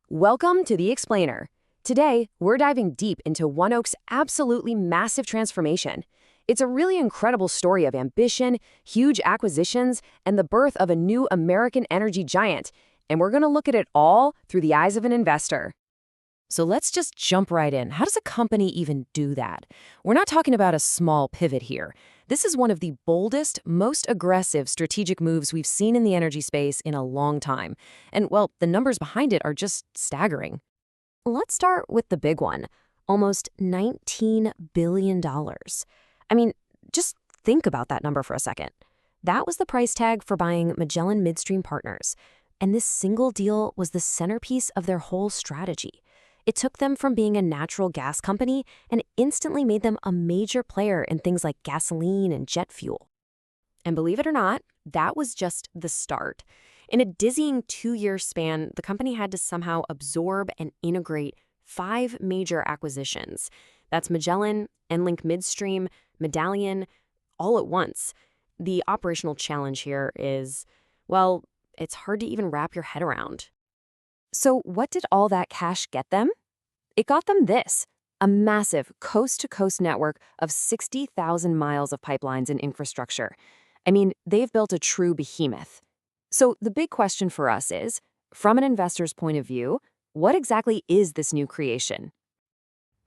Welcome to The Explainer. Today, we're diving deep into ONEOK's absolutely massive transformation. It's a really incredible story of ambition, huge acquisitions, and the birth of a new American energy giant. And we're going to look at it all through the eyes of an investor. So let's just jump right in. How does a company even do that? We're not talking about a small pivot here. This is one of the boldest, most aggressive strategic moves we've seen in the energy space in a long time. And, well, the numbers behind it are just staggering. Let's start with the big one, almost $19 billion. I mean, just think about that number for a second. That was the price tag for buying Magellan Midstream Partners. And this single deal was the centerpiece of their whole strategy. It took them from being a natural gas company and instantly made them a major player in things like gasoline and jet fuel. And believe it or not, that was just the start. In a dizzying 2-year span, the company had to somehow absorb and integrate 5 major acquisitions. That's Magellan, EnLink Midstream, Medallion, all at once. The operational challenge here is, well, it's hard to even wrap your head around. So what did all that cash get them? It got them this, a massive coast-to-coast network of 60,000 miles of pipelines and infrastructure. I mean, they've built a true behemoth. So the big question for us is, from an investor's point of view, what exactly is this new creation?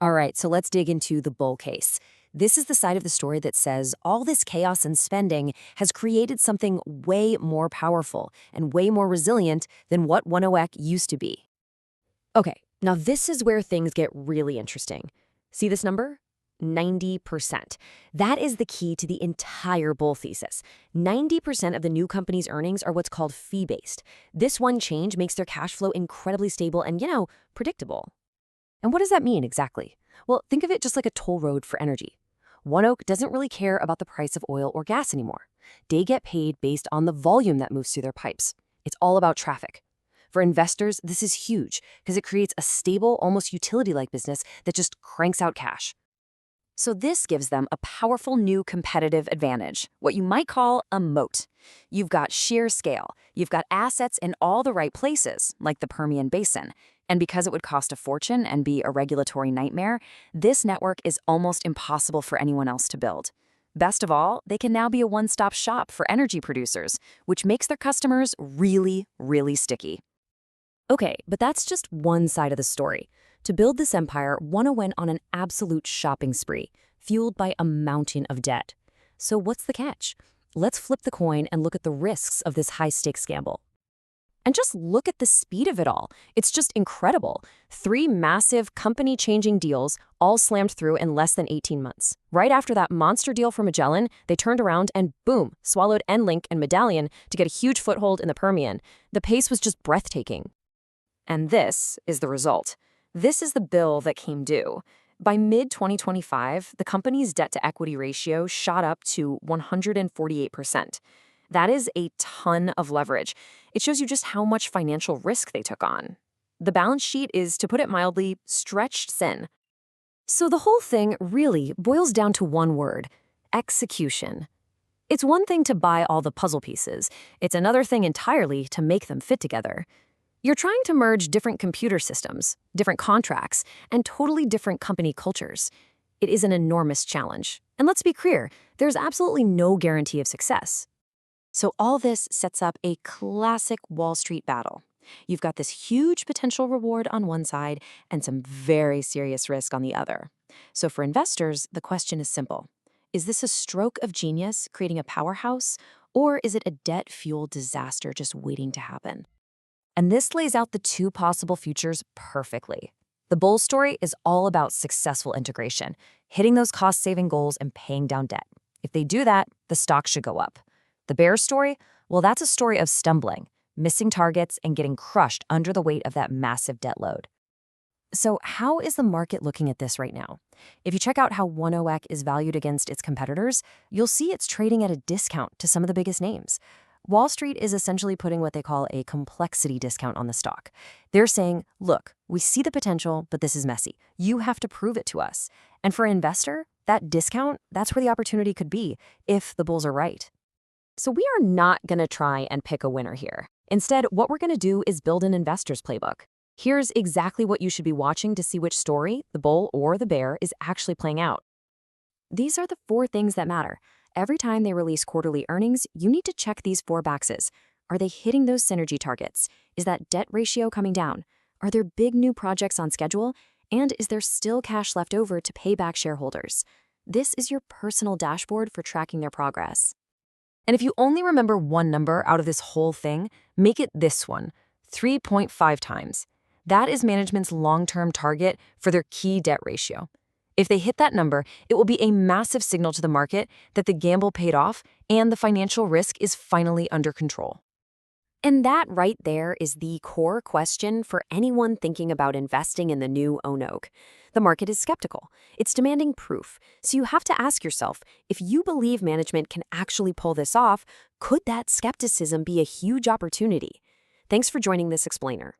All right, so let's dig into the bull case. This is the side of the story that says all this chaos and spending has created something way more powerful and way more resilient than what ONEOK used to be. Okay, now this is where things get really interesting. See this number? 90%. That is the key to the entire bull thesis. 90% of the new company's earnings are what's called fee-based. This one change makes their cash flow incredibly stable and, predictable. And what does that mean exactly? Well, think of it just like a toll road for energy. ONEOK doesn't really care about the price of oil or gas anymore. They get paid based on the volume that moves through their pipes. It's all about traffic. For investors, this is huge because it creates a stable, almost utility-like business that just cranks out cash. So this gives them a powerful new competitive advantage, what you might call a moat. You've got sheer scale. You've got assets in all the right places, like the Permian Basin. And because it would cost a fortune and be a regulatory nightmare, this network is almost impossible for anyone else to build. Best of all, they can now be a one-stop shop for energy producers, which makes their customers really, really sticky. Okay, but that's just one side of the story. To build this empire, ONEOK went on an absolute shopping spree, fueled by a mountain of debt. So what's the catch? Let's flip the coin and look at the risks of this high-stakes gamble. And just look at the speed of it all. It's just incredible. 3 massive company-changing deals all slammed through in less than 18 months. Right after that monster deal for Magellan, they turned around and boom, swallowed EnLink and Medallion to get a huge foothold in the Permian. The pace was just breathtaking. And this is the result. This is the bill that came due. By mid-2025, the company's debt-to-equity ratio shot up to 148%. That is a ton of leverage. It shows you just how much financial risk they took on. The balance sheet is, to put it mildly, stretched thin. So the whole thing really boils down to one word: execution. It's one thing to buy all the puzzle pieces. It's another thing entirely to make them fit together. You're trying to merge different computer systems, different contracts, and totally different company cultures. It is an enormous challenge. And let's be clear, there's absolutely no guarantee of success. So all this sets up a classic Wall Street battle. You've got this huge potential reward on one side and some very serious risk on the other. So for investors, the question is simple. Is this a stroke of genius creating a powerhouse, or is it a debt-fueled disaster just waiting to happen? And this lays out the 2 possible futures perfectly. The bull story is all about successful integration, hitting those cost-saving goals and paying down debt. If they do that, the stock should go up. The bear story? Well, that's a story of stumbling, missing targets, and getting crushed under the weight of that massive debt load. So how is the market looking at this right now? If you check out how ONEOK is valued against its competitors, you'll see it's trading at a discount to some of the biggest names. Wall Street is essentially putting what they call a complexity discount on the stock. They're saying, look, we see the potential, but this is messy. You have to prove it to us. And for an investor, that discount, that's where the opportunity could be, if the bulls are right. So we are not going to try and pick a winner here. Instead, what we're going to do is build an investor's playbook. Here's exactly what you should be watching to see which story, the bull or the bear, is actually playing out. These are the 4 things that matter. Every time they release quarterly earnings, you need to check these 4 boxes. Are they hitting those synergy targets? Is that debt ratio coming down? Are there big new projects on schedule? And is there still cash left over to pay back shareholders? This is your personal dashboard for tracking their progress. And if you only remember one number out of this whole thing, make it this one, 3.5 times. That is management's long-term target for their key debt ratio. If they hit that number, it will be a massive signal to the market that the gamble paid off and the financial risk is finally under control. And that right there is the core question for anyone thinking about investing in the new ONEOK. The market is skeptical. It's demanding proof. So you have to ask yourself, if you believe management can actually pull this off, could that skepticism be a huge opportunity? Thanks for joining this explainer.